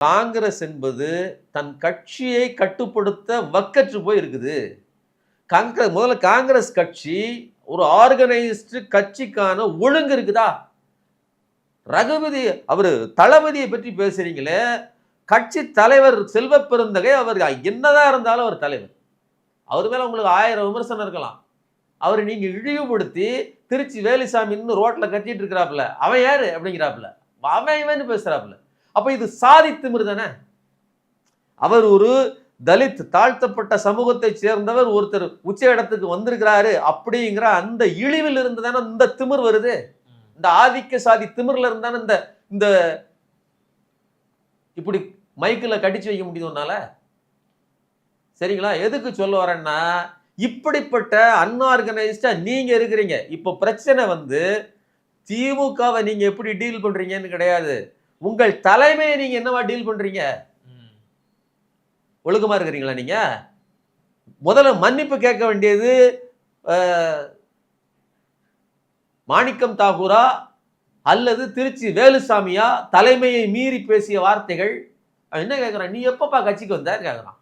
காங்கிரஸ் என்பது தன் கட்சியை கட்டுப்படுத்த வக்கற்று போய் இருக்குது. முதல்ல காங்கிரஸ் கட்சி ஒரு ஆர்கனைஸ்டு கட்சிக்கான ஒழுங்கு இருக்குதா? ரகுபதி அவரு தளபதியை பற்றி பேசுறீங்களே, கட்சி தலைவர் செல்வ பெருந்தகை அவர் என்னதான் இருந்தாலும் அவர் தலைவர். அவர் மேல உங்களுக்கு 1000 விமர்சனம் இருக்கலாம். அவரை நீங்க இழிவுபடுத்தி திருச்சி வேலுசாமி இன்னும் ரோட்ல கட்டிட்டு இருக்கிறாப்ல, அவன் யாரு அப்படிங்கிறாப்ல, அவன் இவன் பேசுறாப்ல. அப்ப இது சாதி திமிரு தானே. அவர் ஒரு தலித் தாழ்த்தப்பட்ட சமூகத்தை சேர்ந்தவர் ஒருத்தர் உச்ச இடத்துக்கு வந்திருக்கிறாரு அப்படிங்கிற அந்த இழிவில் இருந்து தானே இந்த திமிர் வருது. இந்த ஆதிக்க சாதி திமிர்ல இருந்தானே இந்த இந்த இப்படி மைக்கில் கடிச்சு வைக்க முடியும்னால. சரிங்களா? எதுக்கு சொல்ல வரேன்னா, இப்படிப்பட்ட அன்ஆர்கனைஸ்டா நீங்க இருக்கிறீங்க. இப்போ பிரச்சனை வந்து திமுகவை நீங்க எப்படி டீல் பண்றீங்கன்னு கிடையாது, உங்கள் தலைமையை நீங்க என்னவா டீல் பண்றீங்க? ஒழுக்கமா இருக்கிறீங்களா? நீங்க முதல்ல மன்னிப்பு கேட்க வேண்டியது மாணிக்கம் தாகூரா அல்லது திருச்சி வேலுசாமியா? தலைமையை மீறி பேசிய வார்த்தைகள் என்ன கேட்கிறான்? நீ எப்பப்பா கட்சிக்கு வந்த கேட்கிறான்.